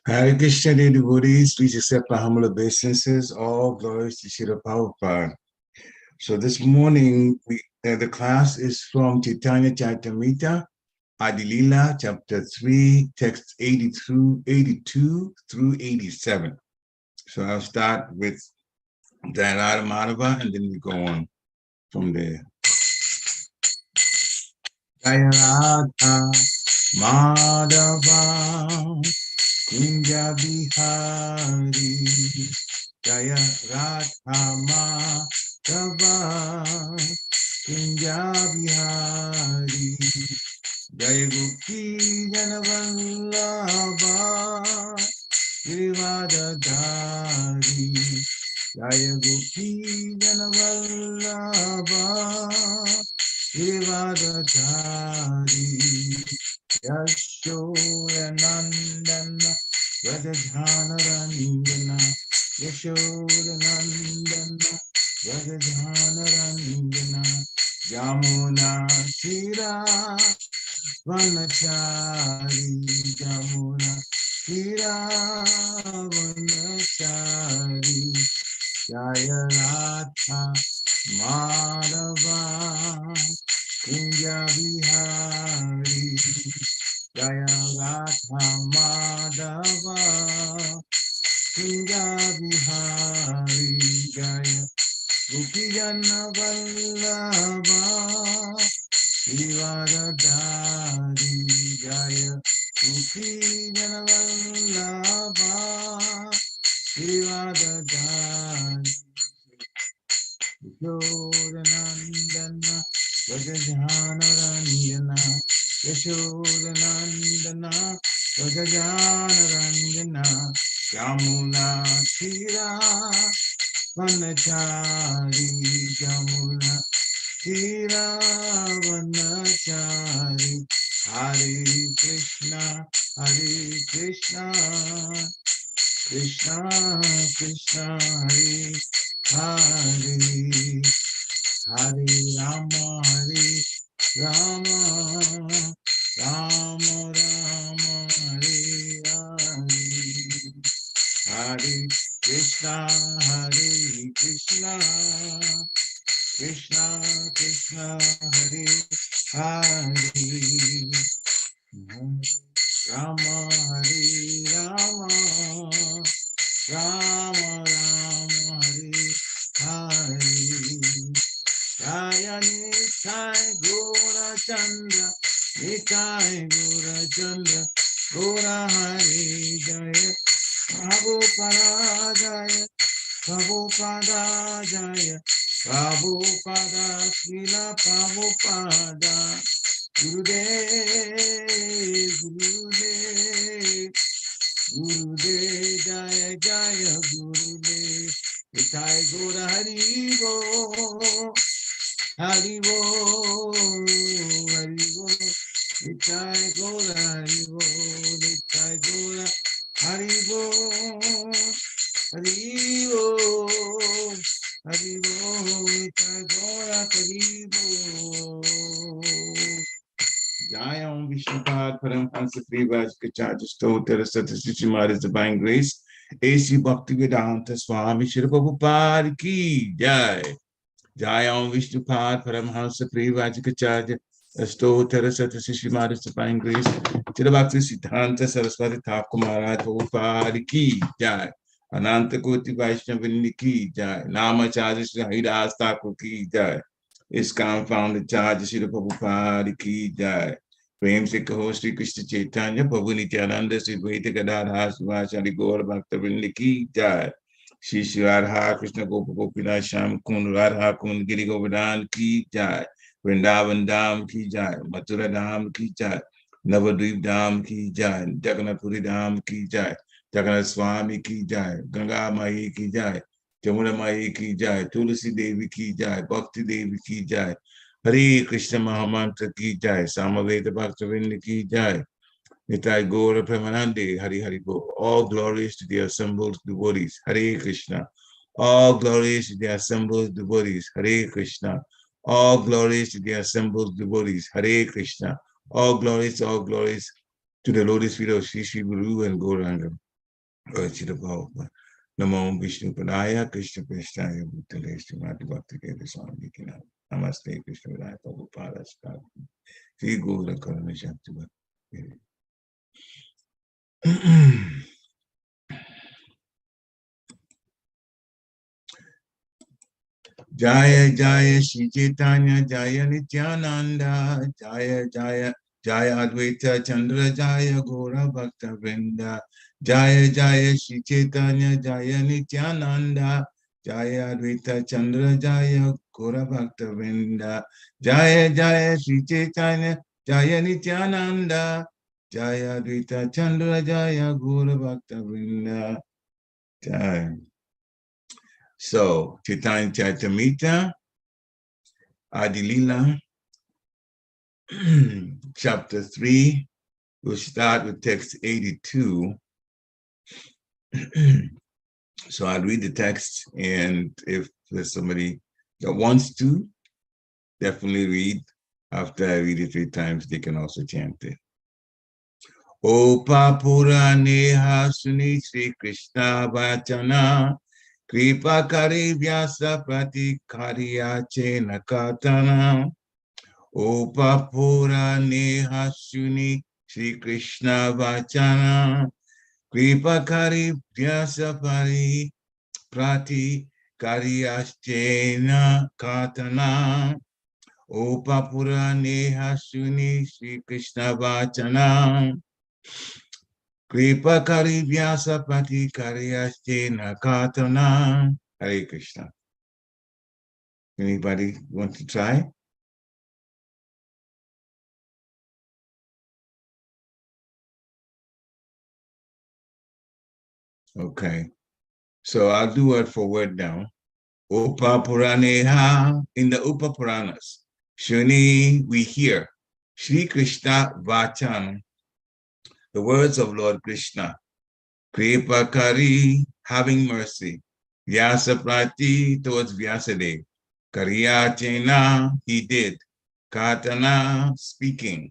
Hare Krishna, dear devotees, please accept our humble obeisances. All glories to Srila Prabhupada. So this morning, the class is from Chaitanya Charitamrita, Adi Lila, chapter 3, text 82 through 87. So I'll start with Dayarada Madhava, and then we go on from there. Dayarada Madhava Kunja Bihari Jaya Radha Madhava Kunja Bihari Jaya Gopi Janavallabha Girivadadari Jaya Gopi Janavallabha Girivadadari Yashodanandana Vrajadhanaranjana Yashodanandana Vrajadhanaranjana Yamuna Shira Vanachari Yamuna Shira Vanachari Jaya Radha Madhava Kunja Bihari Jaya Radha Madhava Kunja Bihari Jaya Gopijana Vallabha Girivadadari Jaya Gopijana Vallabha Girivadadari Yashodanandana Vrajadhanaranjana Yashodanandana Vrajadhanaranjana Yamuna Shira Vanachari Yamuna Shira Vanachari Hare Krishna Krishna Krishna Hare Hare Rama Rama Rama Rama Hare Hare Hare Krishna Krishna Krishna Hare Hare Rama Hare Rama Rama Rama Hare Hare Jaya Nitai Gora Chandra Nitai Gora Chandra Gora Hare Jaya Prabhupada Jaya Prabhupada Jaya Prabhupada Srila Prabhupada Gurudev Gurudev Gurudev Jaya Jaya Gurudev Nitai Gora Haribo Haribo Haribo Nitai Gora Haribo Nitai Gora Haribo Haribo Haribo Nitai Gora Haribo Jaya Om Vishnupad Paramhansa Privas Kacharya Stotra Satasrishi Maharaj Divine Grace A.C. Bhaktivedanta Swami Shri Prabhupada Ki Jai Jaya Om Vishnupad Paramhansa Privas Kacharya Stotra Satasrishi Maharaj Divine Grace Shri Bhakti Siddhanta Saraswati Thakur Maharaj Prabhupada Ki Jai Ananta Koti Vaishnavini Ki Jai Namacharya Shri Haridas Thakur Ki Jai ISKCON founder Charge Shri Prabhupada Ki Jai Prem Se Kaho Shri Krishna Chaitanya Prabhu Nityananda Shri Dvaita Gadadhar Shivachari Gaur Bhaktivinoda Ki Jai Shri Shri Radha Krishna Gopa Gopinath Sham Kund Radha Kund Giri Govardhan Ki Jai Vrindavan Dham Ki Jai Mathura Dham Ki Jai Navadvip Dham Ki Jai Jagannath Puri Dham Ki Jai Jagannath Swami Ki Jai Ganga Mai Ki Jai Jamuna Mai Ki Jai, Tulasi Devi Ki Jai, Bhakti Devi Ki Jai, Hare Krishna Mahamantra Ki Jai, Samaveda Bhaktivinoda Ki Jai, Nitai Gaura Premanande, Hari Hari Bo. All glories to the assembled devotees, Hare Krishna. All glories to the assembled devotees, Hare Krishna. All glories to the assembled devotees, Hare Krishna. All glories to the lotus feet of Shri Shri Guru and Gauranga. Shri Prabhupada. Namo Vishnu Padaya, Krishna Prasthaya, Bhutale, Srimati Bhakti Keda Swami Kina. Namaste, Krishna Padaya, Prabhupada, Sri Guru Karana Shakti Bhakti. Jaya Jaya Shri Chaitanya Jaya Nityananda Jaya Jaya Jaya Advaita Chandra Jaya Gora Bhakta Vrinda Jaya Jaya Shri Chaitanya Jaya Nityananda Jaya Advaita Chandra Jaya Gora Bhakta Vrinda Jaya Jaya Shri Chaitanya Jaya Nityananda Jaya Advaita Chandra Jaya Gora Bhakta Vrinda Jaya. So, Chaitanya Chaitamita, Adi Lila, chapter 3, we'll start with text 82. So I'll read the text, and if there's somebody that wants to, definitely read. After I read it 3 times, they can also chant it. O Papura Neha Suni Sri Krishna Vachana Kripa Kari Vyasa Prati Karyache Nakatana O Papura Neha Suni Sri Krishna Vachana Kripa Kari Vyasa Pari Prati Karyashchena Katana O Papura Neha Suni Sri Krishna Vachana Kripa Kari Vyasa Pati Karyashchena Katana. Hare Krishna. Anybody want to try? Okay. So I'll do word for word now. Upa Puraneha, in the Upa Puranas, Shuni, we hear, Sri Krishna Vachan, the words of Lord Krishna, Kripa Kari, having mercy, Vyasa Prati, towards Vyasadeva, Kariyachena, he did, Katana, speaking.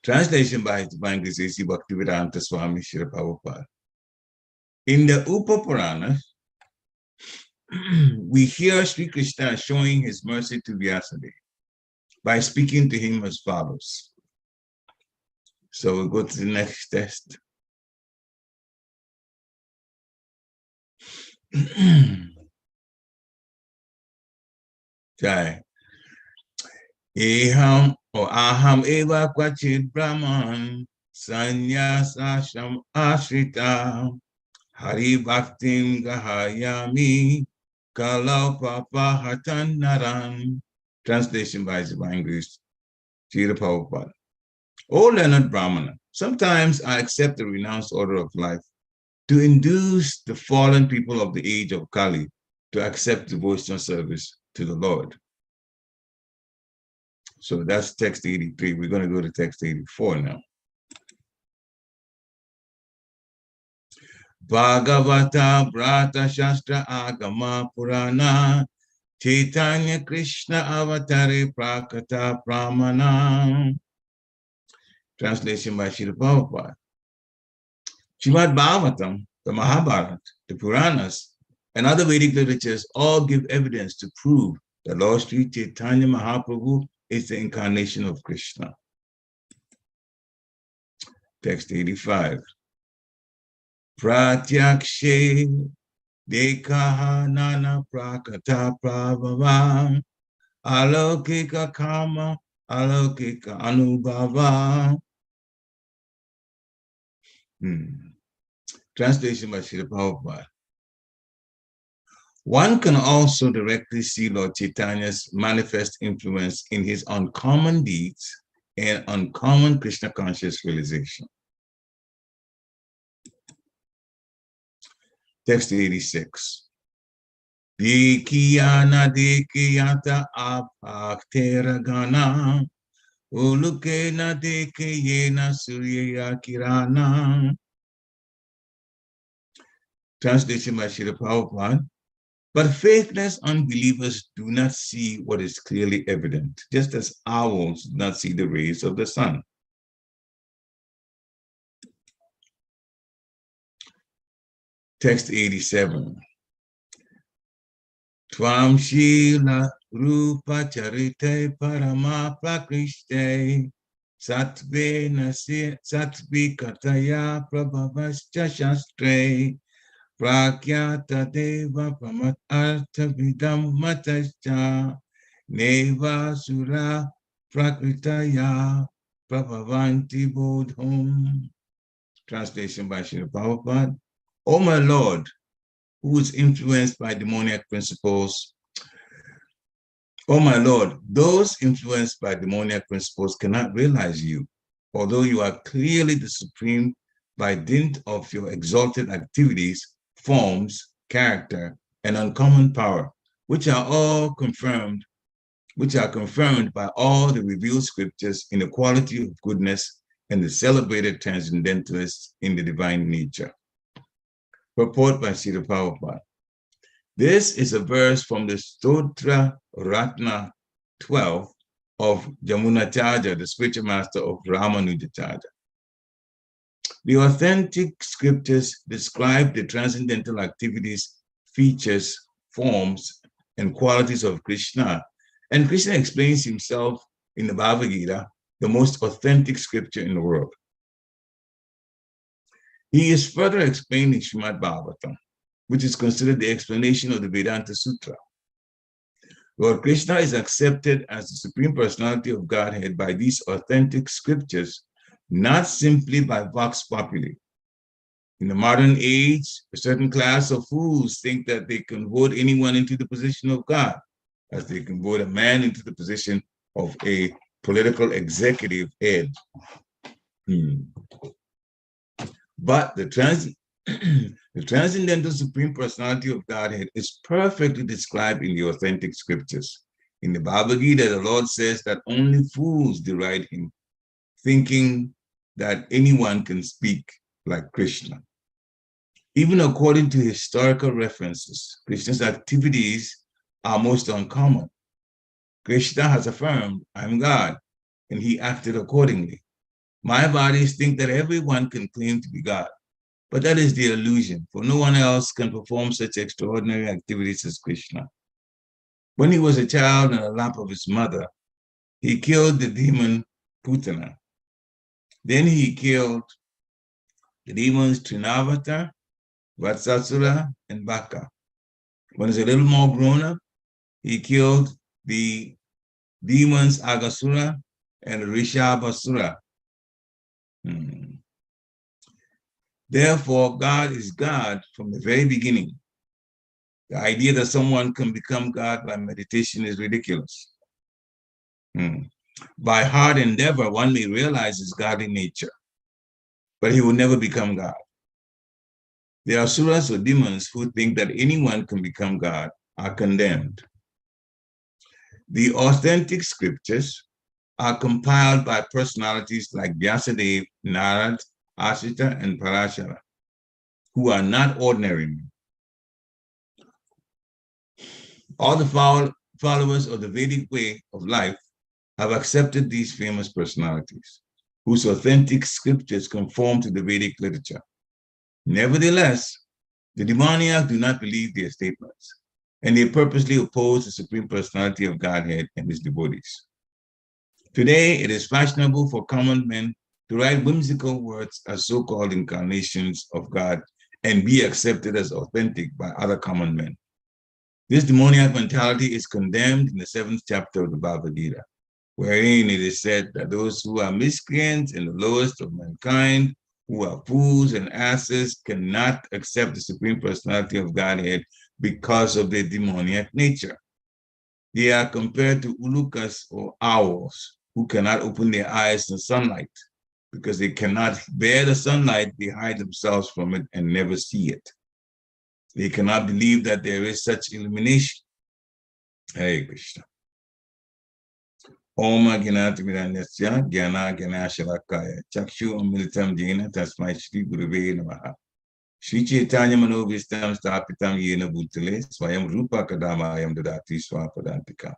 Translation by His Divine Grace A.C. Bhaktivedanta Swami Srila Prabhupada. In the Upa Puranas, we hear Sri Krishna showing his mercy to Vyasadeva by speaking to him as follows. So we'll go to the next test. Jai. Eham or aham eva kwachit brahman sanyasasham ashrita hari bhaktim gahayami kalau papa hatan naran. Translation by His Divine Grace, Srila Prabhupada. O learned Brahmana, sometimes I accept the renounced order of life to induce the fallen people of the age of Kali to accept devotional service to the Lord. So that's text 83. We're going to go to text 84 now. Bhagavata Brata Shastra Agama Purana Chaitanya Krishna Avatare Prakata Pramana. Translation by Srila Prabhupada. Srimad Bhagavatam, the Mahabharata, the Puranas, and other Vedic literatures all give evidence to prove that Lord Sri Chaitanya Mahaprabhu is the incarnation of Krishna. Text 85. Pratyakshe dekaha nana prakata prabhava alokika kama alokika anubhava. Translation by Srila Prabhupada. One can also directly see Lord Chaitanya's manifest influence in his uncommon deeds and uncommon Krishna conscious realization. Text 86. Vikiyana dekiyata apakteragana ulukena dekiyena surya kirana. Translation by Srila Prabhupada. But faithless unbelievers do not see what is clearly evident, just as owls do not see the rays of the sun. Text 87. Tvam Shila Rupa Charite Parama Prakrishte Sattve Nasi Sattvi Kataya Prabhavascha Shastre Prakyata Deva Pramat Artha Vidam Matascha Neva Sura Prakritaya Prabhavanti Bodhum. Translation by Srila Prabhupada. O my Lord, who is influenced by demoniac principles. Oh my Lord, those influenced by demoniac principles cannot realize you, although you are clearly the supreme by dint of your exalted activities, forms, character, and uncommon power, which are confirmed by all the revealed scriptures in the quality of goodness and the celebrated transcendentalists in the divine nature. Purport by Srila Prabhupada. This is a verse from the Stotra Ratna 12 of Jamunacharya, the spiritual master of Ramanujacharya. The authentic scriptures describe the transcendental activities, features, forms, and qualities of Krishna. And Krishna explains himself in the Bhagavad Gita, the most authentic scripture in the world. He is further explained in Srimad Bhagavatam, which is considered the explanation of the Vedanta Sutra. Lord Krishna is accepted as the Supreme Personality of Godhead by these authentic scriptures, not simply by vox populi. In the modern age, a certain class of fools think that they can vote anyone into the position of God, as they can vote a man into the position of a political executive head. But the transcendental Supreme Personality of Godhead is perfectly described in the authentic scriptures. In the Bhagavad Gita, the Lord says that only fools deride him, thinking that anyone can speak like Krishna. Even according to historical references, Krishna's activities are most uncommon. Krishna has affirmed, I am God, and he acted accordingly. Mayavadis think that everyone can claim to be God, but that is the illusion, for no one else can perform such extraordinary activities as Krishna. When he was a child in the lap of his mother, he killed the demon Putana. Then he killed the demons Trinavata, Vatsasura, and Baka. When he was a little more grown up, he killed the demons Agasura and Rishabhasura. Therefore, God is God from the very beginning. The idea that someone can become God by meditation is ridiculous. By hard endeavor, one may realize his godly nature, but he will never become God. The asuras or demons who think that anyone can become God are condemned. The authentic scriptures are compiled by personalities like Vyasadeva, Narad, Asita, and Parashara, who are not ordinary men. All the followers of the Vedic way of life have accepted these famous personalities, whose authentic scriptures conform to the Vedic literature. Nevertheless, the demoniac do not believe their statements, and they purposely oppose the Supreme Personality of Godhead and his devotees. Today, it is fashionable for common men to write whimsical words as so-called incarnations of God and be accepted as authentic by other common men. This demoniac mentality is condemned in the 7th chapter of the Bhagavad Gita, wherein it is said that those who are miscreants and the lowest of mankind, who are fools and asses, cannot accept the Supreme Personality of Godhead because of their demoniac nature. They are compared to ulukas or owls who cannot open their eyes to sunlight. Because they cannot bear the sunlight, they hide themselves from it and never see it. They cannot believe that there is such illumination. Hare Krishna. Om Gnati Miranyasya Gyana Ganashalakaya Chakshu Amilitam Jena Tasmai Shri Guruve Namaha Shri Chaitanya Manovistam Stapitam Yena Bhutale Swayam Rupa Kadamayam Dadati Swapadantika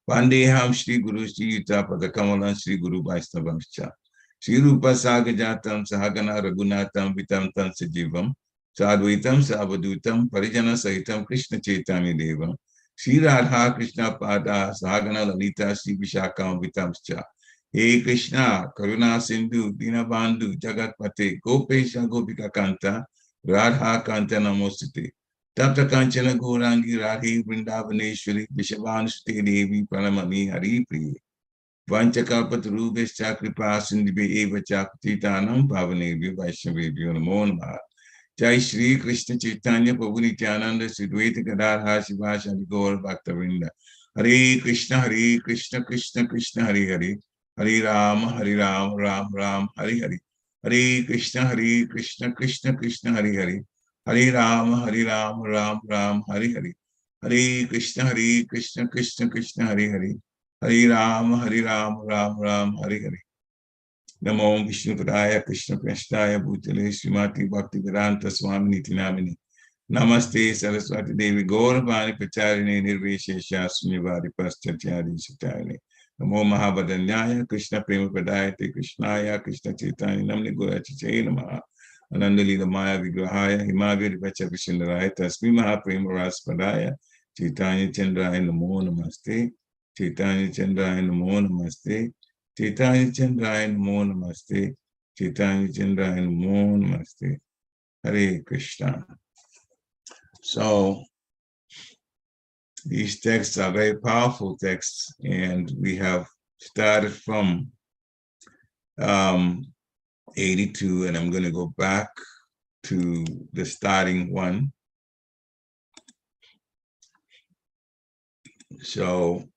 Vandeham Shri Guru Shri Yuta Padakamalan Shri Guru Vaisnavamscha Shri Rupa Sagajatam Sahagana Ragunatam Vitam Tan Sajivam Sadvaitam Savadutam Parijana Sahitam Krishna Chaitanya Devam Sri Radha Krishna Pada Sahagana Lalita Sri Vishakam Vitamscha. Hey Krishna, Karuna Sindhu, Dinabandhu, Jagatpate, Gopesha Gopika Kanta, Radha Kanta Namostate. Tapta Kanchana Gourangi Radhi Vrindavaneshwari, Vishavanshte Devi Paramani Hari Priya. Vanchakalpatarubhescha kripa sindhibhe eva chaktitanam pavanebhyo vaishnavebhyo namo namaha. Jai Shri Krishna Chaitanya Prabhu Nityananda Sri Dvaita Gadadhar Shivasadi Gaur Bhaktavinda. Hare Krishna Krishna Krishna Hare Hare. Hare Ram Ram Hare Hare. Hare Krishna Krishna Krishna Hare Hare. Hare Ram Ram Hare Hare. Hare Krishna Krishna Hare Hare. Hare Ram Ram Hare Hare. Namo Vishnu Padaya Krishna Prasthaya Bhutale Srimati Bhakti Vedanta Swami Niti Namini. Namaste Saraswati Devi Gauravani Pacharine Nirvishesha Sunyavari Paschathyadi Shatayane. Namo Mahabhadanyaya Krishna Prema Padayate Krishnaya Krishna Chaitanya Namni Gurachichaye Namaha. Ananda Lila Maya Vigrahaya Himaviri Vacha Vishindaraya Tasmi Mahaprema Raspadaya Chaitanya Chandraya Namo Namaste. Chaitanya Chandraya Namo Namaste. Chaitanya Chandraya Namo Namaste. Chaitanya Chandraya Namo Namaste. Hare Krishna. So these texts are very powerful texts, and we have started from 82, and I'm going to go back to the starting one. So,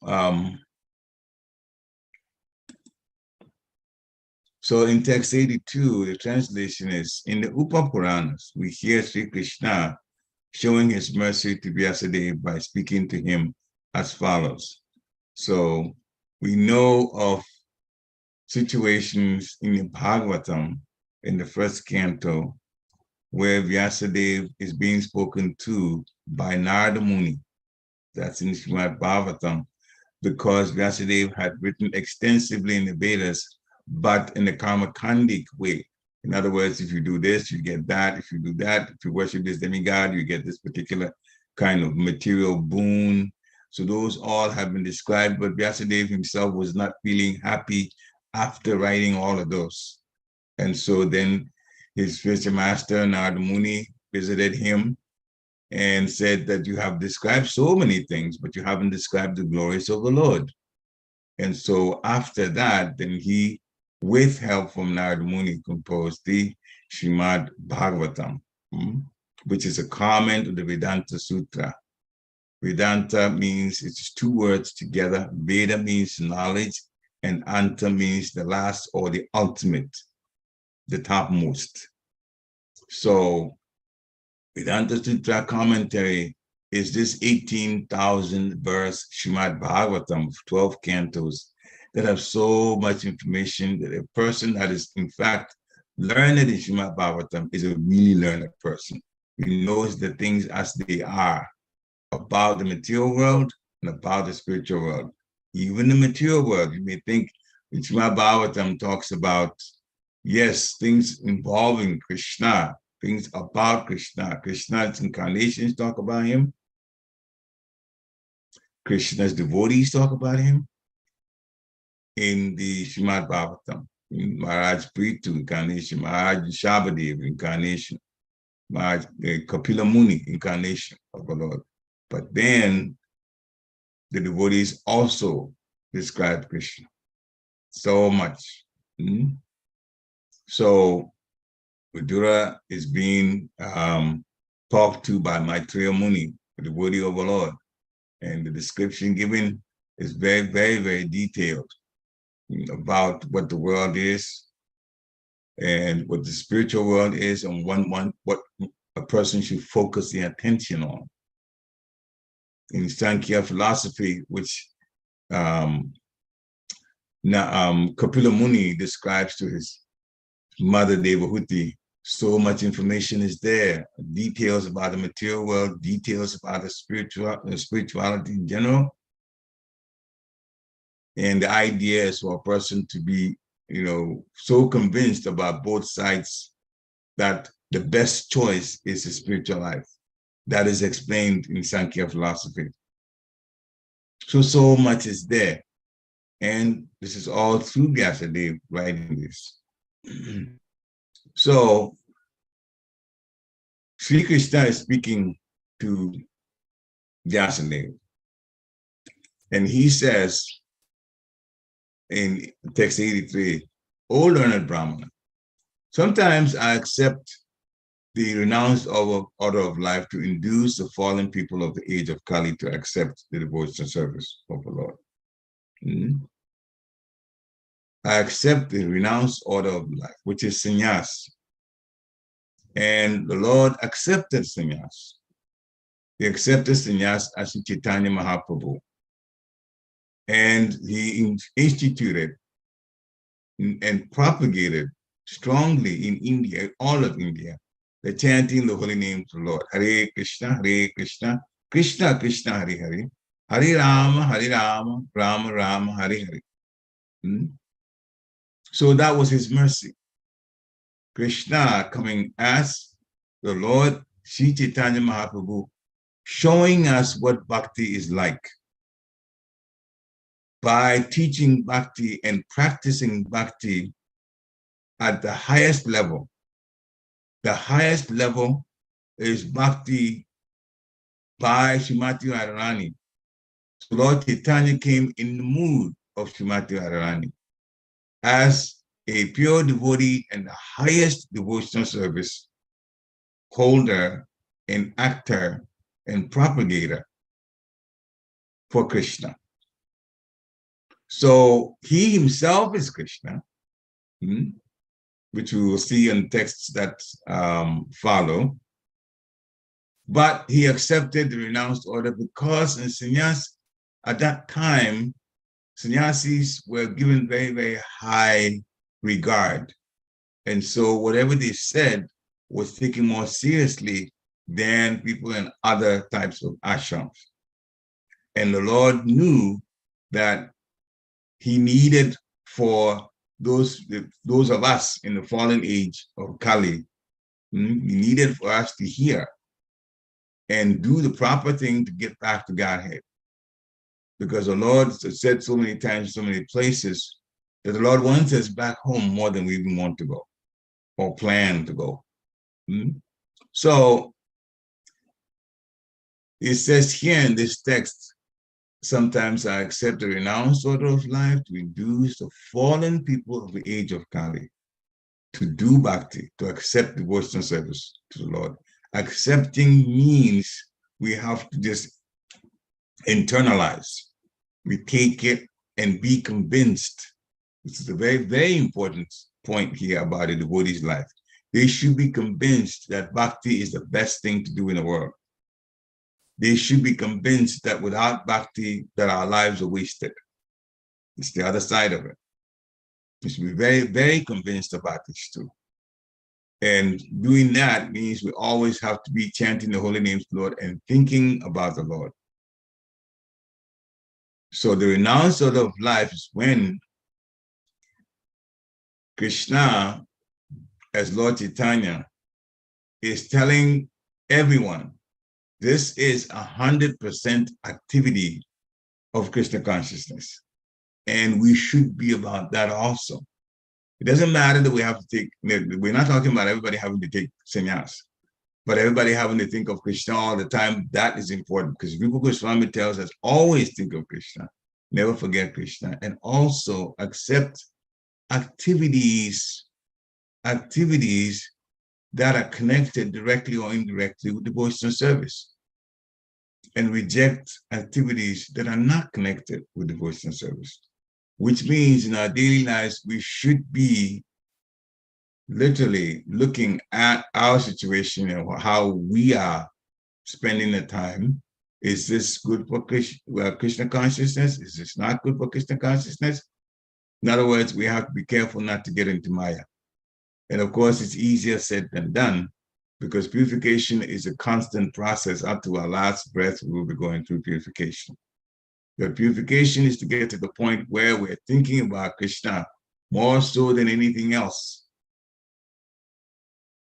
so in text 82, the translation is, in the Upa Puranas, we hear Sri Krishna showing his mercy to Vyasadeva by speaking to him as follows. So we know of situations in the Bhagavatam, in the first canto, where Vyasadeva is being spoken to by Narada Muni. That's in Srimad Bhagavatam, because Vyasadeva had written extensively in the Vedas, but in a karmakandic way. In other words, if you do this, you get that. If you do that, if you worship this demigod, you get this particular kind of material boon. So those all have been described, but Vyasadeva himself was not feeling happy after writing all of those. And so then his future master, Narada Muni, visited him and said that you have described so many things, but you haven't described the glories of the Lord. And so after that, then he, with help from Narada Muni, composed the Srimad Bhagavatam, which is a comment of the Vedanta Sutra. Vedanta means, it's two words together. Veda means knowledge, and Anta means the last or the ultimate, the topmost. So Vedanta Sutra commentary is this 18,000 verse Srimad Bhagavatam of 12 cantos that have so much information that a person that is in fact learned in Srimad Bhagavatam is a really learned person. He knows the things as they are about the material world and about the spiritual world. Even the material world, you may think Srimad Bhagavatam talks about, yes, things involving Krishna, things about Krishna. Krishna's incarnations talk about him. Krishna's devotees talk about him. In the Srimad Bhagavatam, in Maharaj Prithu incarnation, Maharaj Shabadeva incarnation, Maharaj Kapila Muni incarnation of the Lord. But then the devotees also describe Krishna so much. So Vidura is being talked to by Maitreya Muni, the devotee of the Lord. And the description given is very, very, very detailed about what the world is and what the spiritual world is, and what a person should focus their attention on. In Sankhya philosophy, which Kapila Muni describes to his mother Devahuti, so much information is there, details about the material world, details about the spirituality in general. And the idea is for a person to be, so convinced about both sides that the best choice is the spiritual life. That is explained in Sankhya philosophy. So much is there. And this is all through Vyasadeva writing this. So Sri Krishna is speaking to Vyasadeva. And he says in text 83, O learned Brahmana, sometimes I accept the renounced order of life to induce the fallen people of the age of Kali to accept the devotional service of the Lord. I accept the renounced order of life, which is sannyas. And the Lord accepted sannyas. He accepted sannyas as Chaitanya Mahaprabhu. And he instituted and propagated strongly in India, all of India, the chanting the holy name of the Lord. Hare Krishna, Krishna Krishna, Hare Hare, Hare Rama, Rama Rama, Hare Hare. So that was his mercy. Krishna coming as the Lord Sri Chaitanya Mahaprabhu, showing us what bhakti is like by teaching bhakti and practicing bhakti at the highest level. The highest level is bhakti by Srimati Radharani. So Lord Chaitanya came in the mood of Srimati Radharani as a pure devotee and the highest devotional service holder and actor and propagator for Krishna. So he himself is Krishna, which we will see in texts that follow. But he accepted the renounced order because in sannyas, at that time, sannyasis were given very, very high regard. And so whatever they said was taken more seriously than people in other types of ashrams. And the Lord knew that he needed for those of us in the fallen age of Kali, he needed for us to hear and do the proper thing to get back to Godhead. Because the Lord said so many times, so many places, that the Lord wants us back home more than we even want to go or plan to go. So it says here in this text, sometimes I accept the renounced order of life to induce the fallen people of the age of Kali to do bhakti, to accept devotional service to the Lord. Accepting means we have to just internalize. We take it and be convinced. This is a very, very important point here about a devotee's life. They should be convinced that bhakti is the best thing to do in the world. They should be convinced that without bhakti, that our lives are wasted. It's the other side of it. We should be very, very convinced about this too. And doing that means we always have to be chanting the holy names of the Lord and thinking about the Lord. So the renounced order of life is when Krishna, as Lord Chaitanya, is telling everyone, this is 100% activity of Krishna consciousness. And we should be about that also. It doesn't matter that we have to take, we're not talking about everybody having to take sannyas, but everybody having to think of Krishna all the time. That is important because Rupa Goswami tells us always think of Krishna, never forget Krishna, and also accept activities that are connected directly or indirectly with devotional service, and reject activities that are not connected with devotional service, which means in our daily lives, we should be literally looking at our situation and how we are spending the time. Is this good for Krishna consciousness? Is this not good for Krishna consciousness? In other words, we have to be careful not to get into Maya. And of course, it's easier said than done because purification is a constant process. Up to our last breath, we will be going through purification. But purification is to get to the point where we're thinking about Krishna more so than anything else.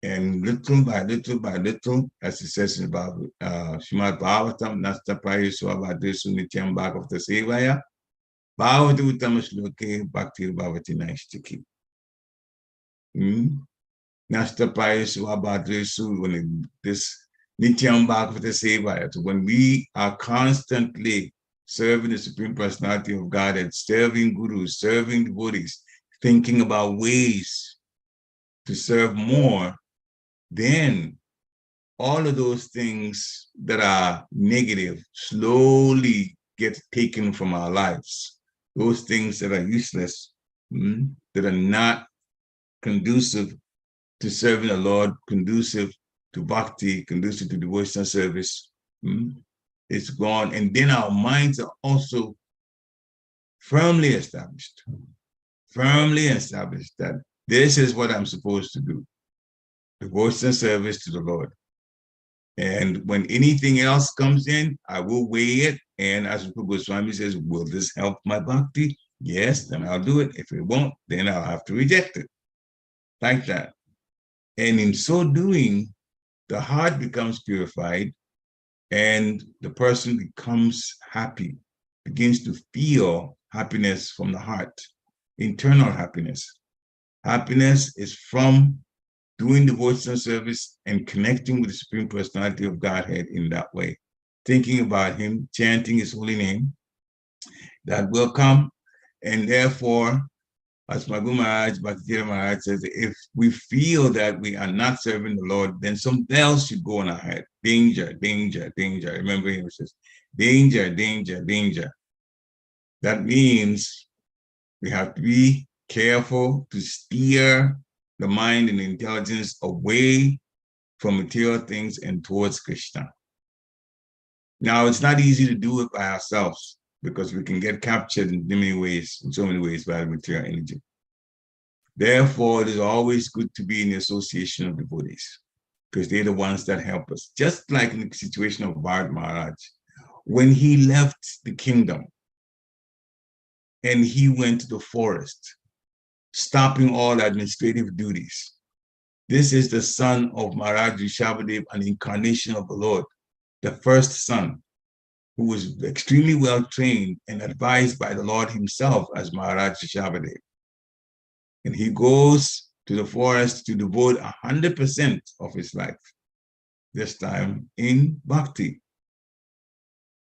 And little by little, as it says about Srimad Bhagavatam, Nasta Prayeswa Bhadesu Nityam Bhagavata Sevaya, Bhavati Uttama Shloke Bhakti Bhavati Naishtiki. Nasta Prayeswa Bhadesu, when this Nityam Bhagavata Sevaya, so when we are constantly serving the Supreme Personality of Godhead, serving gurus, serving devotees, thinking about ways to serve more, then all of those things that are negative slowly get taken from our lives. Those things that are useless, that are not conducive to serving the Lord, conducive to bhakti, conducive to devotional service, it's gone. And then our minds are also firmly established that this is what I'm supposed to do, devotional service to the Lord. And when anything else comes in, I will weigh it. And as Goswami says, will this help my bhakti? Yes, then I'll do it. If it won't, then I'll have to reject it. Like that. And in so doing, the heart becomes purified and the person becomes happy, begins to feel happiness from the heart, internal happiness. Happiness is from doing devotional service and connecting with the Supreme Personality of Godhead in that way, thinking about him, chanting his holy name, that will come. And therefore, as Prabhu Maharaj, Bhakti Maharaj says, if we feel that we are not serving the Lord, then something else should go on our head. Danger, danger, danger. Remember he says, danger, danger, danger. That means we have to be careful to steer the mind and intelligence away from material things and towards Krishna. Now, it's not easy to do it by ourselves because we can get captured in so many ways by the material energy. Therefore, it is always good to be in the association of devotees because they're the ones that help us. Just like in the situation of Bharat Maharaj, when he left the kingdom and he went to the forest, stopping all administrative duties. This is the son of Maharaj Rishabhadev, an incarnation of the Lord, the first son, who was extremely well trained and advised by the Lord himself as Maharaj Rishabhadev. And he goes to the forest to devote 100% of his life, this time in bhakti.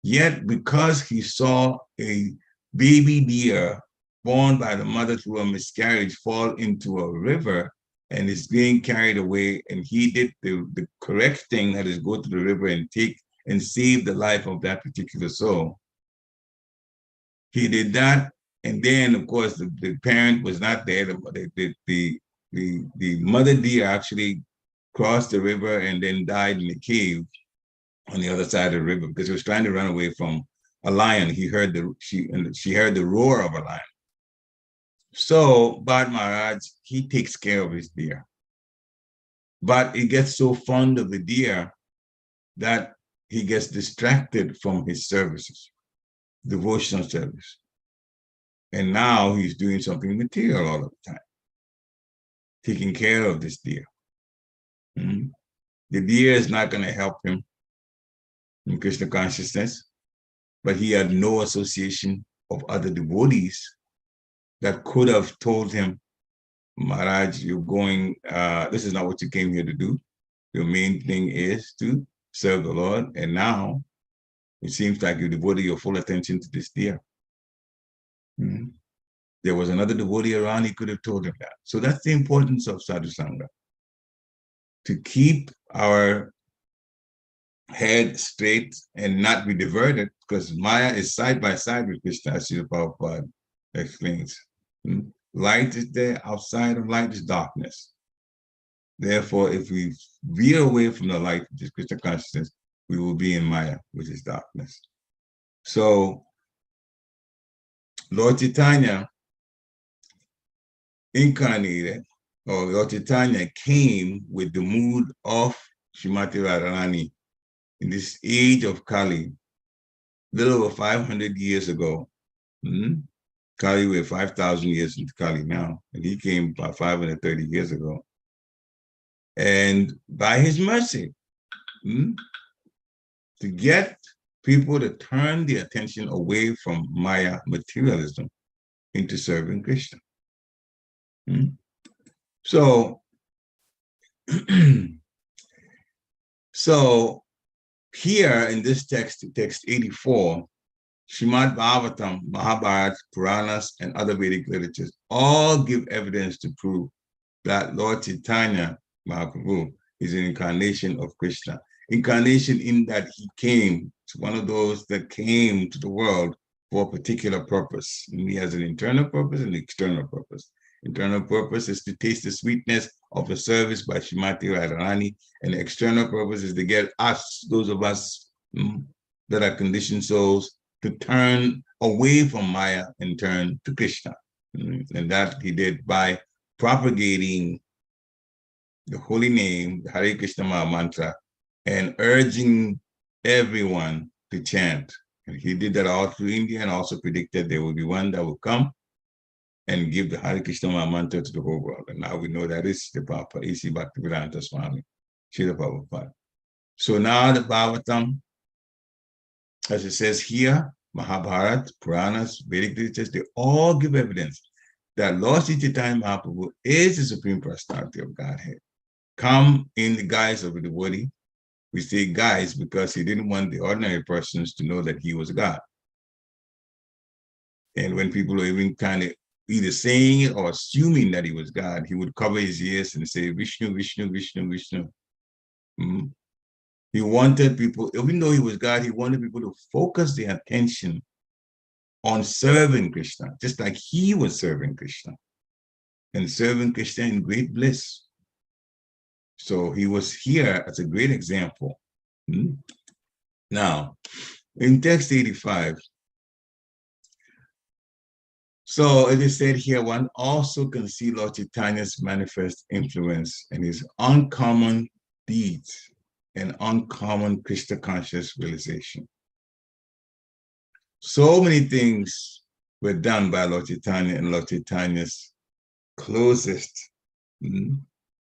Yet, because he saw a baby deer born by the mother through a miscarriage fall into a river and is being carried away, and he did the correct thing, that is go to the river and take and save the life of that particular soul. He did that, and then of course the parent was not there. The mother deer actually crossed the river and then died in the cave on the other side of the river because he was trying to run away from a lion. She heard the roar of a lion. So Bharat Maharaj, he takes care of his deer. But he gets so fond of the deer that he gets distracted from his services, devotional service. And now he's doing something material all of the time, taking care of this deer. The deer is not going to help him in Krishna consciousness, but he had no association of other devotees that could have told him, Maharaj, you're going, this is not what you came here to do. Your main thing is to serve the Lord. And now it seems like you devoted your full attention to this deer. There was another devotee around, he could have told him that. So that's the importance of Sadhu Sangha. To keep our head straight and not be diverted, because Maya is side by side with Krishna, as Srila Prabhupada explains. Light is there, outside of light is darkness. Therefore, if we veer away from the light, which is Krishna consciousness, we will be in Maya, which is darkness. So, Lord Chaitanya incarnated, or Lord Chaitanya came with the mood of Srimati Radharani in this age of Kali, a little over 500 years ago. Kali, we're 5,000 years into Kali now, and he came about 530 years ago. And by his mercy, to get people to turn their attention away from Maya materialism into serving Krishna. So, so here in this text 84, Srimad Bhagavatam, Mahabharata, Puranas, and other Vedic literatures all give evidence to prove that Lord Chaitanya Mahaprabhu is an incarnation of Krishna. Incarnation in that he came, to one of those that came to the world for a particular purpose. And he has an internal purpose and an external purpose. Internal purpose is to taste the sweetness of the service by Shrimati Radharani, and the external purpose is to get us, those of us that are conditioned souls, to turn away from Maya and turn to Krishna. And that he did by propagating the holy name, the Hare Krishna Maha Mantra, and urging everyone to chant. And he did that all through India, and also predicted there will be one that will come and give the Hare Krishna Maha Mantra to the whole world. And now we know that is the Papa, A.C. Bhaktivedanta Swami, Srila Prabhupada. So now the Bhagavatam, as it says here, Mahabharata, Puranas, Vedic literatures, they all give evidence that Lord Sri Chaitanya Mahaprabhu is the supreme personality of Godhead, come in the guise of a devotee. We say guise because he didn't want the ordinary persons to know that he was God. And when people were even kind of either saying it or assuming that he was God, he would cover his ears and say, Vishnu, Vishnu, Vishnu, Vishnu. He wanted people, even though he was God, he wanted people to focus their attention on serving Krishna, just like he was serving Krishna, and serving Krishna in great bliss. So he was here as a great example. Now, in text 85, so it is said here, one also can see Lord Chaitanya's manifest influence and his uncommon deeds and uncommon Krishna conscious realization. So many things were done by Lord Chaitanya and Lord Chaitanya's closest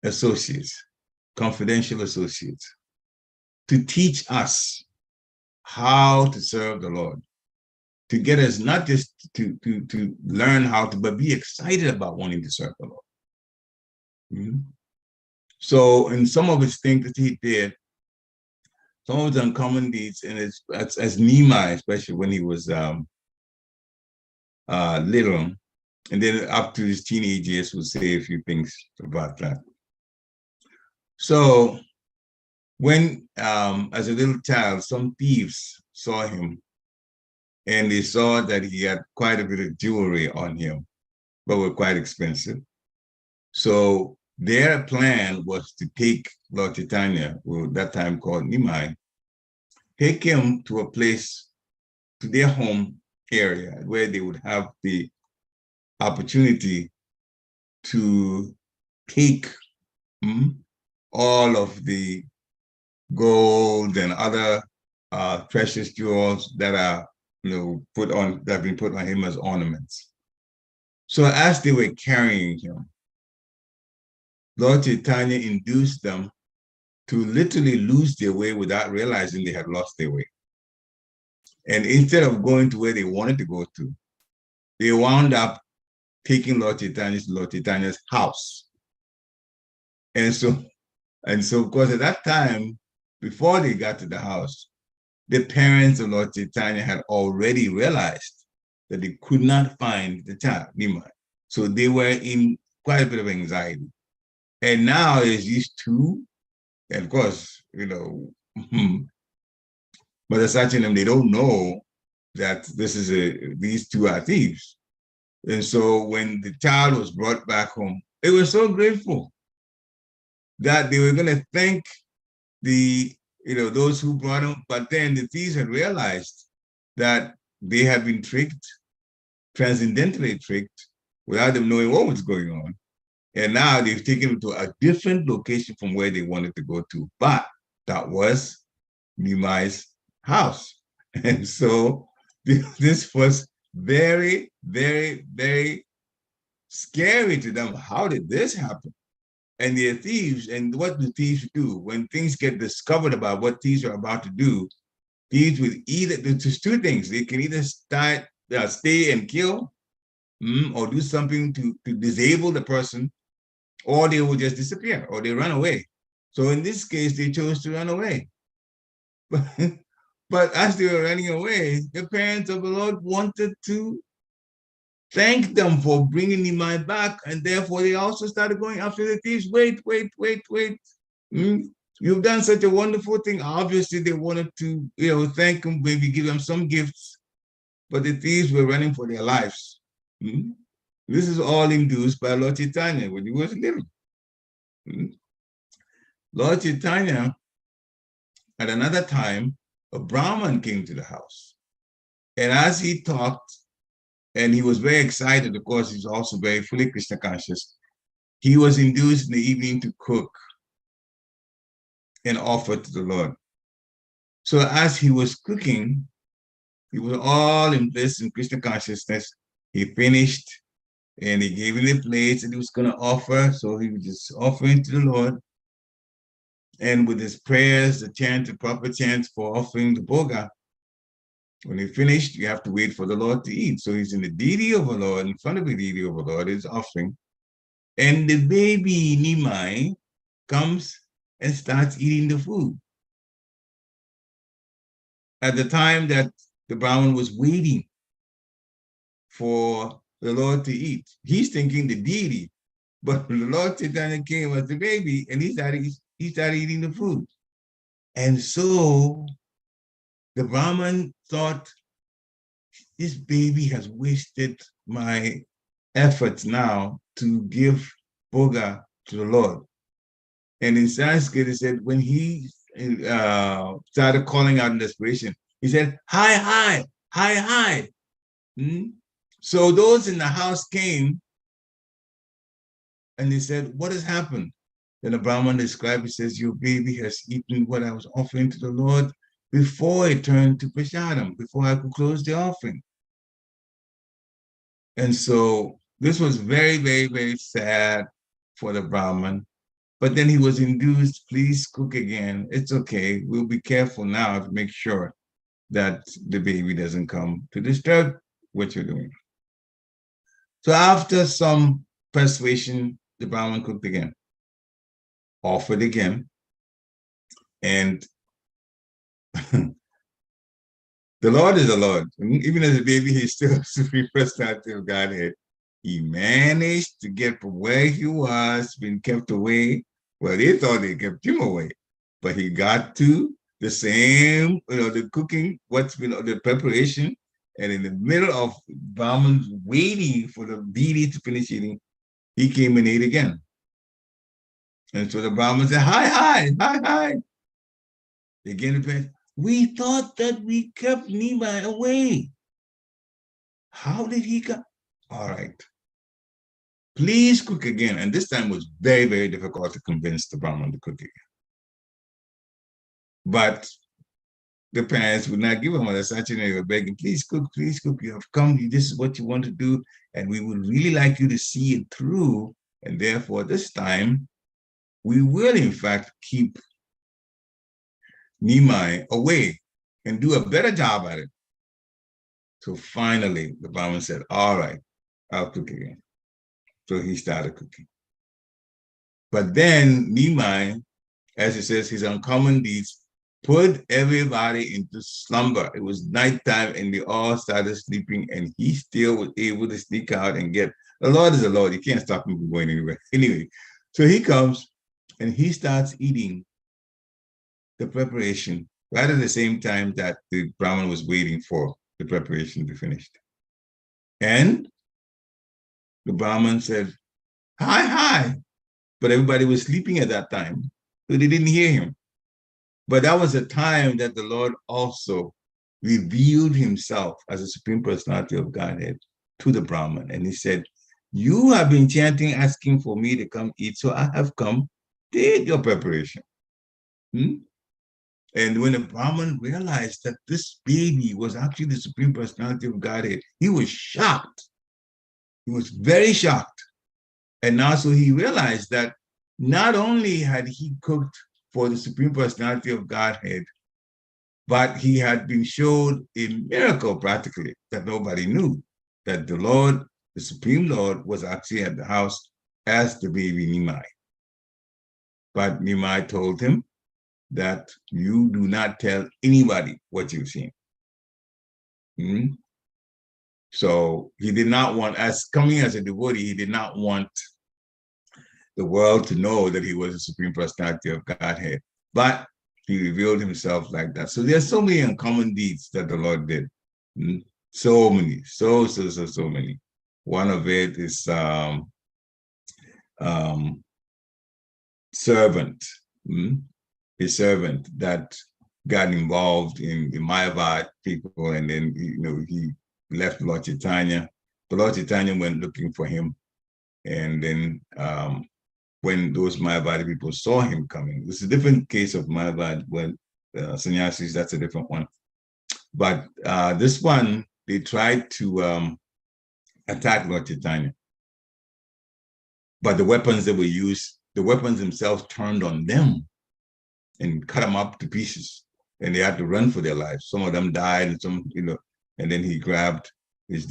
associates, confidential associates, to teach us how to serve the Lord, to get us not just to learn how to, but be excited about wanting to serve the Lord. So in some of his things that he did, some of his uncommon deeds, and as Nimai, especially when he was little, and then up to his teenage years, we'll say a few things about that. So when, as a little child, some thieves saw him, and they saw that he had quite a bit of jewelry on him, but were quite expensive. So their plan was to take Lord Chaitanya, who at that time called Nimai, take him to a place, to their home area, where they would have the opportunity to take all of the gold and other precious jewels that are, that have been put on him as ornaments. So as they were carrying him, Lord Chaitanya induced them to literally lose their way without realizing they had lost their way. And instead of going to where they wanted to go to, they wound up taking Lord Chaitanya's house. And so, of course, at that time, before they got to the house, the parents of Lord Chaitanya had already realized that they could not find the child, Nimai. So they were in quite a bit of anxiety. And now there's these two, and of course, but Sachinam, they don't know that these two are thieves. And so when the child was brought back home, they were so grateful that they were going to thank those who brought him. But then the thieves had realized that they had been tricked, transcendentally tricked, without them knowing what was going on. And now they've taken him to a different location from where they wanted to go to. But that was Nimai's house. And so this was very, very, very scary to them. How did this happen? And they're thieves. And what do thieves do? When things get discovered about what thieves are about to do, thieves will either, there's two things. They can either stay and kill, or do something to disable the person, or they will just disappear, or they run away. So in this case, they chose to run away. But as they were running away, the parents of the Lord wanted to thank them for bringing Nehemiah back, and therefore they also started going after the thieves. Wait. You've done such a wonderful thing. Obviously, they wanted to, thank them, maybe give them some gifts, but the thieves were running for their lives. This is all induced by Lord Chaitanya when he was little. Lord Chaitanya, at another time, a Brahmin came to the house. And as he talked, and he was very excited, of course, he's also very fully Krishna conscious, he was induced in the evening to cook and offer to the Lord. So as he was cooking, he was all in bliss and Krishna consciousness. He finished, and he gave him the plates that he was going to offer. So he was just offering to the Lord. And with his prayers, the proper chants for offering the bhoga, when he finished, you have to wait for the Lord to eat. So he's in the deity of the Lord, in front of the deity of the Lord, is offering. And the baby Nimai comes and starts eating the food. At the time that the Brahmin was waiting for the Lord to eat, he's thinking the deity, but the Lord Chaitanya came as the baby, and he started eating the food. And so the Brahmin thought, this baby has wasted my efforts now to give bhoga to the Lord. And in Sanskrit, it said, when he started calling out in desperation, he said, hi. So those in the house came and they said, what has happened? Then the Brahman described, he says, your baby has eaten what I was offering to the Lord before it turned to prasadam, before I could close the offering. And so this was very, very, very sad for the Brahman. But then he was induced, please cook again. It's okay. We'll be careful now to make sure that the baby doesn't come to disturb what you're doing. So after some persuasion, the Brahman cooked again, offered again, and the Lord is the Lord. Even as a baby, he's still a supreme personality of Godhead. He managed to get from where he was, being kept away. Well, they thought they kept him away, but he got to the same, the cooking, the preparation, and in the middle of Brahman's waiting for the deity to finish eating, he came and ate again. And so the Brahman said, hi. Again, we thought that we kept Nimai away. How did he come? All right. Please cook again. And this time was very, very difficult to convince the Brahman to cook again. But the parents would not give him a such, they were begging, please cook, you have come, this is what you want to do, and we would really like you to see it through, and therefore this time, we will in fact keep Nimai away and do a better job at it. So finally, the Brahman said, all right, I'll cook again. So he started cooking. But then Nimai, as it says, his uncommon deeds put everybody into slumber. It was nighttime and they all started sleeping, and he still was able to sneak out and get, the Lord is the Lord. You can't stop him from going anywhere. Anyway, so he comes and he starts eating the preparation right at the same time that the Brahman was waiting for the preparation to be finished. And the Brahman said, hi. But everybody was sleeping at that time, so they didn't hear him. But that was a time that the Lord also revealed himself as a Supreme Personality of Godhead to the Brahman. And he said, you have been chanting, asking for me to come eat, so I have come to eat your preparation. And when the Brahman realized that this baby was actually the Supreme Personality of Godhead, he was shocked. He was very shocked. And now so he realized that not only had he cooked for the Supreme Personality of Godhead, but he had been showed a miracle practically that nobody knew, that the Lord, the Supreme Lord, was actually at the house as the baby Nimai. But Nimai told him that you do not tell anybody what you've seen. Hmm? So he did not want, as coming as a devotee, he did not want the world to know that he was the Supreme Personality of Godhead. But he revealed himself like that. So there's so many uncommon deeds that the Lord did. So many, so many. One of it is servant, a servant that got involved in the Mayavad people, and then he left Lord Chaitanya. The Lord Chaitanya went looking for him, and then when those Mayavadi people saw him coming, this is a different case of Mayavad. When sannyasis, that's a different one. But this one, they tried to attack Lord Chaitanya. But the weapons that were used, the weapons themselves turned on them and cut them up to pieces. And they had to run for their lives. Some of them died, and some, and then he grabbed his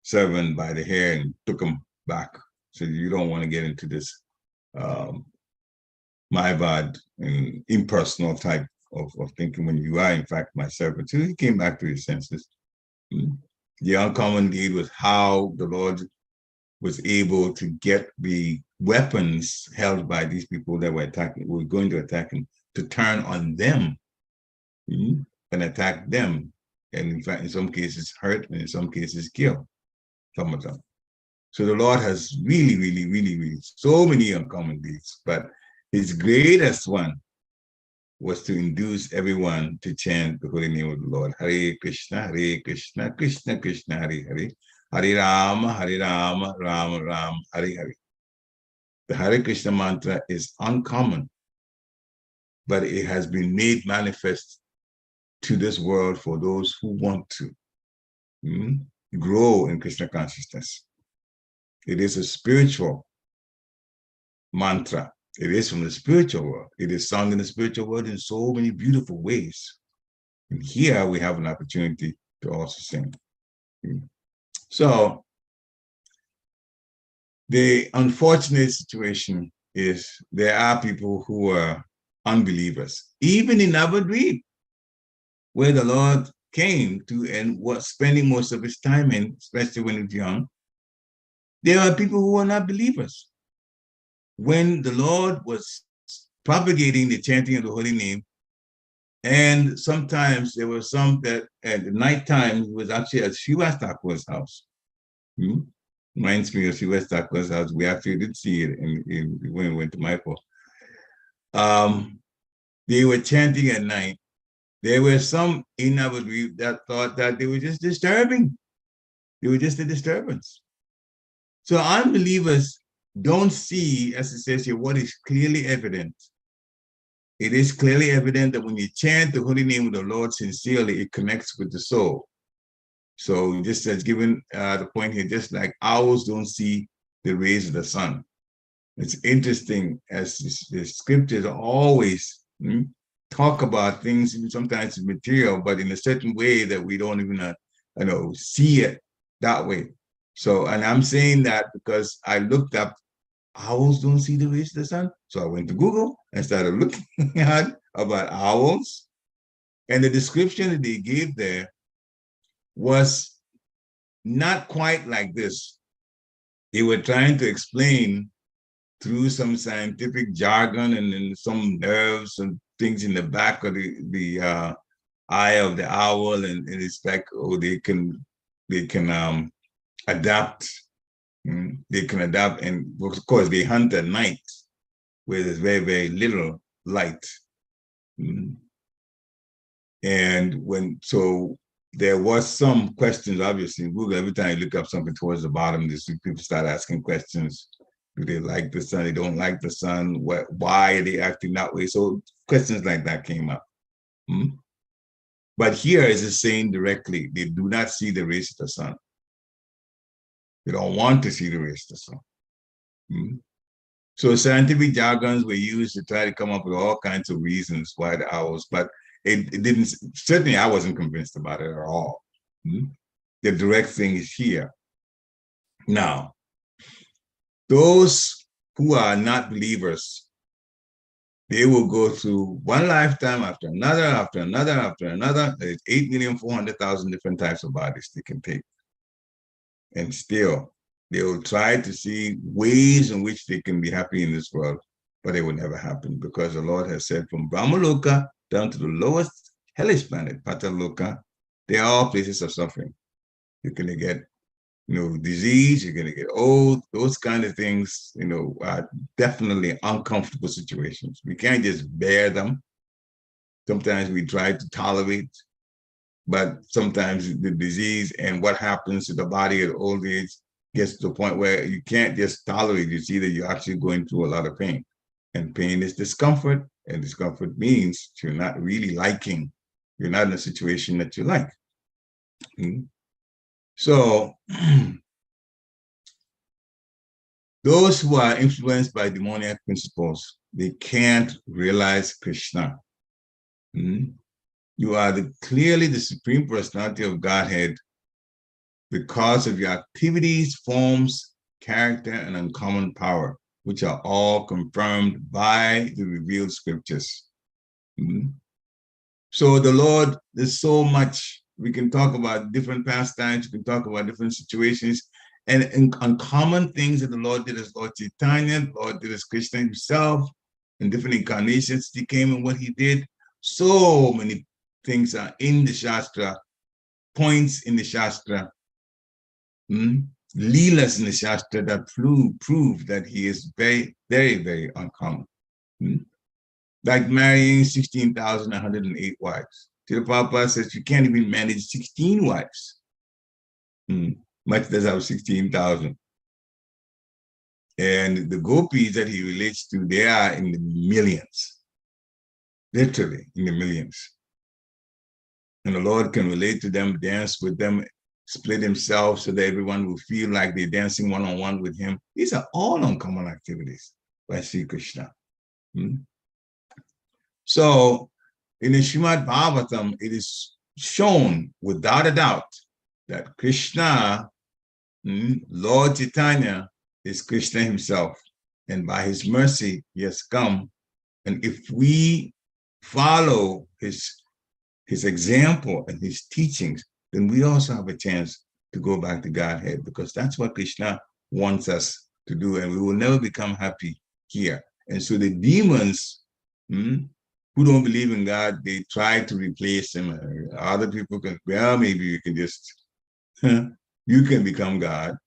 servant by the hair and took him back. So you don't want to get into this Mayavad and impersonal type of thinking when you are in fact my servant. So he came back to his senses. The uncommon deed was how the Lord was able to get the weapons held by these people that were going to attack him, to turn on them and attack them. And in fact, in some cases hurt, and in some cases kill some of them. So the Lord has really so many uncommon deeds, but his greatest one was to induce everyone to chant the holy name of the Lord. Hare Krishna, Krishna Krishna, Hare Hare. Hare Rama, Rama Rama, Hare Hare. The Hare Krishna mantra is uncommon, but it has been made manifest to this world for those who want to grow in Krishna consciousness. It is a spiritual mantra. It is from the spiritual world. It is sung in the spiritual world in so many beautiful ways. And here we have an opportunity to also sing. So the unfortunate situation is there are people who are unbelievers, even in Navadvip, where the Lord came to and was spending most of his time in, especially when he was young. There are people who are not believers. When the Lord was propagating the chanting of the holy name, and sometimes there were some that at the nighttime was actually at Srivastakw's house. Reminds me of Srivastakw's house. We actually did see it when we went to Michael. They were chanting at night. There were some in Navadvip that thought that they were just disturbing. They were just a disturbance. So unbelievers don't see, as it says here, what is clearly evident. It is clearly evident that when you chant the holy name of the Lord sincerely, it connects with the soul. So just as given the point here, just like owls don't see the rays of the sun. It's interesting as the scriptures always talk about things, sometimes it's material, but in a certain way that we don't even see it that way. So, and I'm saying that because I looked up, owls don't see the rays of the sun. So I went to Google and started looking at about owls. And the description that they gave there was not quite like this. They were trying to explain through some scientific jargon and then some nerves and things in the back of the eye of the owl, and it's like, oh, they can adapt. They can adapt, and of course they hunt at night where there's very little light. And so there was some questions, obviously, in Google. Every time you look up something towards the bottom, people start asking questions. Do they like the sun? They don't like the sun? Why are they acting that way? So questions like that came up. But here is it saying directly, they do not see the rays of the sun. They don't want to see the rays of the sun. So scientific jargons were used to try to come up with all kinds of reasons why the owls, but it didn't, certainly I wasn't convinced about it at all. The direct thing is here. Now, those who are not believers, they will go through one lifetime after another, after another, after another. There's 8,400,000 different types of bodies they can take. And still, they will try to see ways in which they can be happy in this world, but it will never happen because the Lord has said from Brahmaloka down to the lowest hellish planet, Pataloka, they are all places of suffering. You're going to get, disease, you're going to get old, those kind of things, are definitely uncomfortable situations. We can't just bear them. Sometimes we try to tolerate, but sometimes the disease and what happens to the body at old age gets to the point where you can't just tolerate it. It's either you're actually going through a lot of pain. And pain is discomfort, and discomfort means you're not really liking. You're not in a situation that you like. So those who are influenced by demoniac principles, they can't realize Krishna. You are clearly the Supreme Personality of Godhead because of your activities, forms, character, and uncommon power, which are all confirmed by the revealed scriptures. So the Lord, there's so much. We can talk about different pastimes, we can talk about different situations, and uncommon things that the Lord did as Lord Chaitanya, the Lord did as Krishna himself, in different incarnations he came and what he did. So many things are in the Shastra, points in the Shastra, Leelas in the Shastra that prove that he is very, very, very uncommon. Like marrying 16,108 wives. Srila Prabhupada says you can't even manage 16 wives, much less have 16,000. And the gopis that he relates to, they are in the millions, literally in the millions. And the Lord can relate to them, dance with them, split himself so that everyone will feel like they're dancing one-on-one with him. These are all uncommon activities by Sri Krishna. So in the Srimad Bhagavatam, it is shown without a doubt that Krishna, Lord Chaitanya, is Krishna himself. And by his mercy, he has come. And if we follow his example and his teachings, then we also have a chance to go back to Godhead, because that's what Krishna wants us to do. And we will never become happy here. And so the demons, who don't believe in God, they try to replace him. Other people can, well, maybe you can just, you can become God,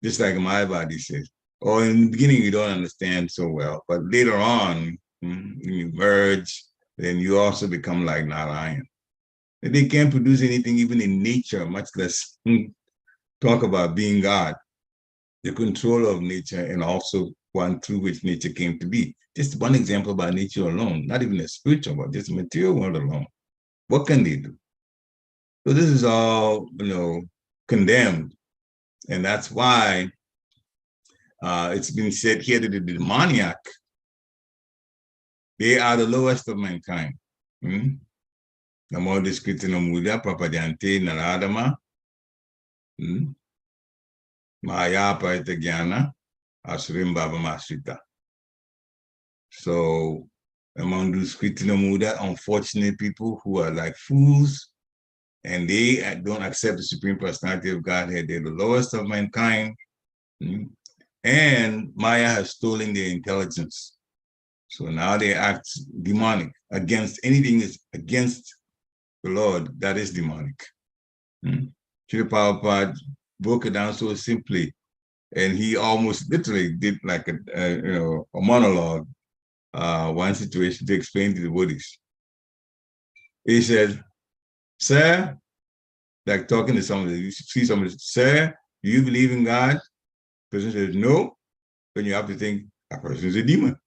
just like my body says. Or in the beginning, you don't understand so well, but later on, you merge, then you also become like Narayan. And they can't produce anything even in nature, much less talk about being God, the controller of nature, and also one through which nature came to be. Just one example about nature alone, not even a spiritual world, just a material world alone. What can they do? So this is all, condemned. And that's why it's been said here that the demoniac, they are the lowest of mankind. Namo Deskriti Namuda, Prapadyante Naradama, Maya Parita Jnana, Asurim Baba Masrita. So among those Kriti unfortunate people who are like fools, and they don't accept the Supreme Personality of Godhead, they're the lowest of mankind. And Maya has stolen their intelligence. So now they act demonic against anything that's against the Lord, that is demonic. Srila Prabhupada broke it down so simply, and he almost literally did like a monologue, one situation to explain to the Buddhists. He said, sir, like talking to somebody, you see somebody, sir, do you believe in God? The person says, no. Then you have to think, that person is a demon.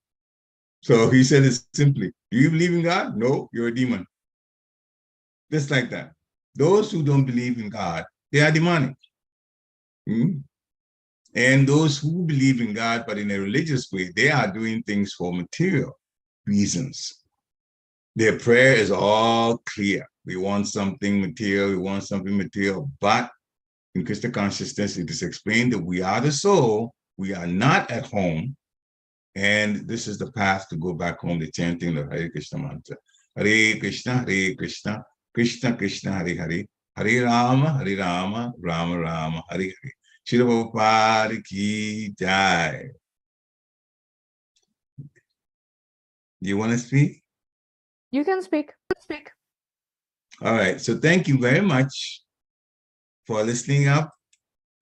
So he said it simply, do you believe in God? No, you're a demon. Just like that. Those who don't believe in God, they are demonic. And those who believe in God, but in a religious way, they are doing things for material reasons. Their prayer is all clear. We want something material, we want something material, but in Krishna consciousness, it is explained that we are the soul, we are not at home, and this is the path to go back home, the chanting of Hare Krishna mantra. Hare Krishna, Krishna Krishna, Hare Hare, Hare Rama, Rama Rama, Hare Hare. Srila Prabhupada ki jai. Do you want to speak? You can speak. All right, so thank you very much for listening up.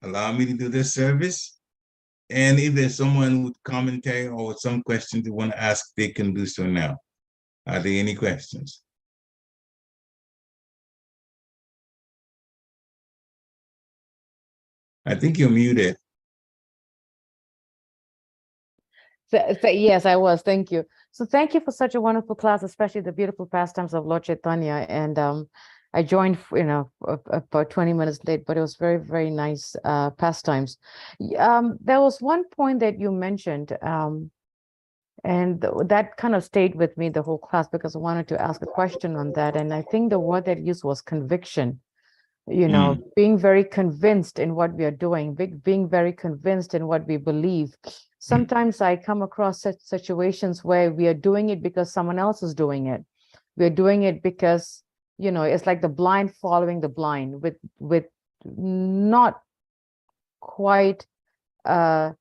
Allow me to do this service. And if there's someone with commentary or with some questions they want to ask, they can do so now. Are there any questions? I think you're muted. Yes, I was. Thank you. So thank you for such a wonderful class, especially the beautiful pastimes of Lord Chaitanya. And I joined, about 20 minutes late, but it was very, very nice pastimes. There was one point that you mentioned, and that kind of stayed with me the whole class because I wanted to ask a question on that. And I think the word that used was conviction. Being very convinced in what we are doing, being very convinced in what we believe. Sometimes I come across such situations where we are doing it because someone else is doing it. We're doing it because, it's like the blind following the blind with not quite like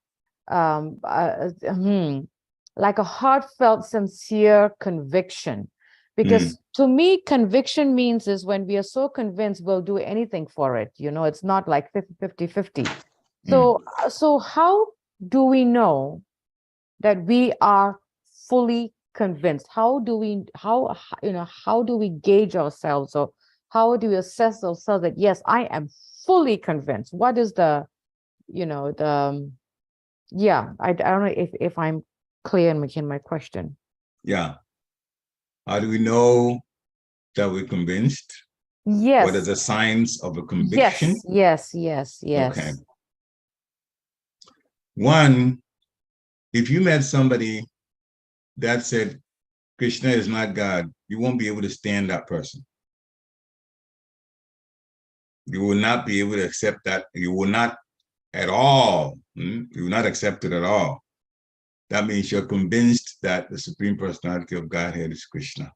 a heartfelt, sincere conviction. Because to me, conviction means is when we are so convinced we'll do anything for it. It's not like 50. So how do we know that we are fully convinced? How do we gauge ourselves, or how do we assess ourselves that yes, I am fully convinced? What is I don't know if I'm clear in making my question. Yeah. How do we know that we're convinced? Yes. What are the signs of a conviction? Yes. Okay. One, if you met somebody that said Krishna is not God, you won't be able to stand that person. You will not be able to accept that. You will not at all. You will not accept it at all. That means you're convinced that the Supreme Personality of Godhead is Krishna.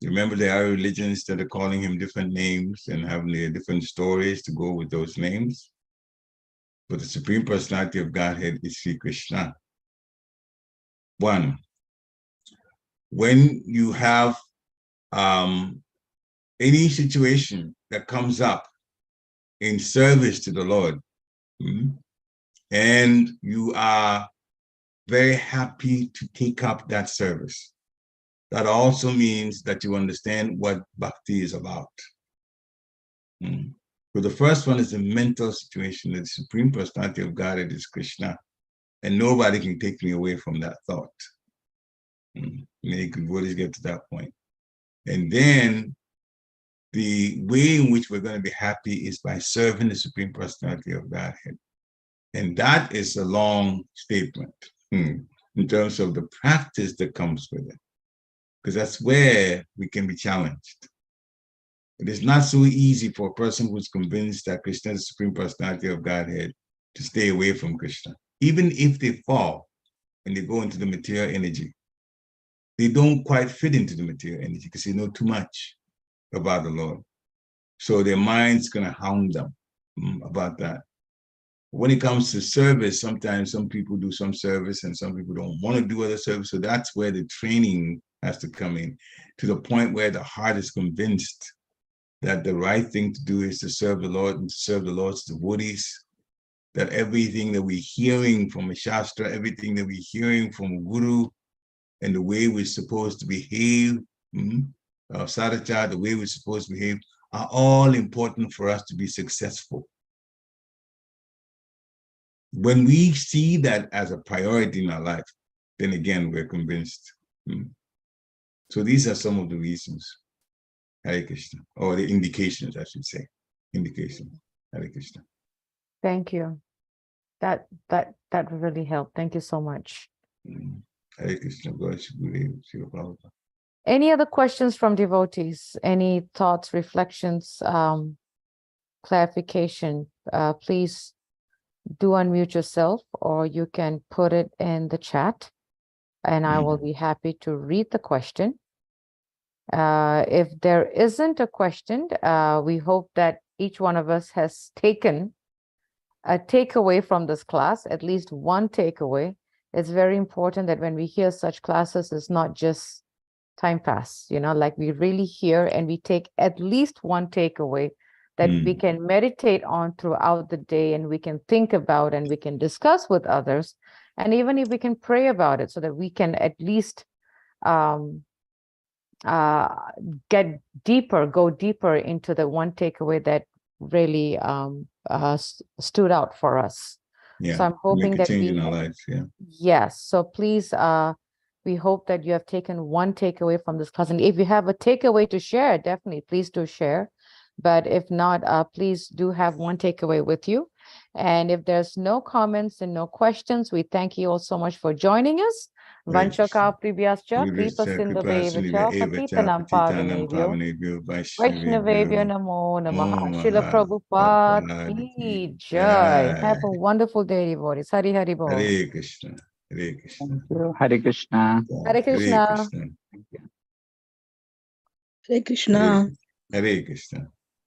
Remember, there are religions that are calling him different names and having their different stories to go with those names. But the Supreme Personality of Godhead is Sri Krishna. One, when you have any situation that comes up in service to the Lord, and you are very happy to take up that service, that also means that you understand what bhakti is about. So the first one is the mental situation that the Supreme Personality of Godhead is Krishna, and nobody can take me away from that thought. Many devotees get to that point. And then the way in which we're going to be happy is by serving the Supreme Personality of Godhead. And that is a long statement in terms of the practice that comes with it, because that's where we can be challenged. It is not so easy for a person who's convinced that Krishna is the Supreme Personality of Godhead to stay away from Krishna. Even if they fall and they go into the material energy, they don't quite fit into the material energy because they know too much about the Lord. So their mind's going to hound them about that. When it comes to service, sometimes some people do some service and some people don't want to do other service. So that's where the training has to come in, to the point where the heart is convinced that the right thing to do is to serve the Lord and to serve the Lord's devotees, that everything that we're hearing from a Shastra, everything that we're hearing from a Guru, and the way we're supposed to behave, Sadhachara, the way we're supposed to behave, are all important for us to be successful. When we see that as a priority in our life, then again, we're convinced. So these are some of the reasons. Hare Krishna, or the indications, I should say. Indications. Hare Krishna. Thank you. That really helped. Thank you so much. Hare Krishna. Srila Prabhupada. Any other questions from devotees? Any thoughts, reflections, clarification? Please do unmute yourself, or you can put it in the chat, and I will be happy to read the question. If there isn't a question, we hope that each one of us has taken a takeaway from this class, at least one takeaway. It's very important that when we hear such classes, it's not just time pass, like we really hear and we take at least one takeaway that we can meditate on throughout the day, and we can think about and we can discuss with others. And even if we can pray about it, so that we can at least get deeper, go deeper into the one takeaway that really stood out for us. Yeah. So I'm hoping Make a that change in our lives. Yeah. Yes. So please, we hope that you have taken one takeaway from this class. And if you have a takeaway to share, definitely please do share. But if not, please do have one takeaway with you. And if there's no comments and no questions, we thank you all so much for joining us. Vanchaka pribhyascha kripa sindhuvevacha patitanam pavanebhyo Vaishnavebhyo namo namaha. Srila Prabhupada ki jai. Have a wonderful day, devotees. Hari Hari Bol. Hare Krishna. Hare Krishna. Thank you. Hare Krishna. Hare Krishna. Thank you. Hare Krishna. Hare Krishna.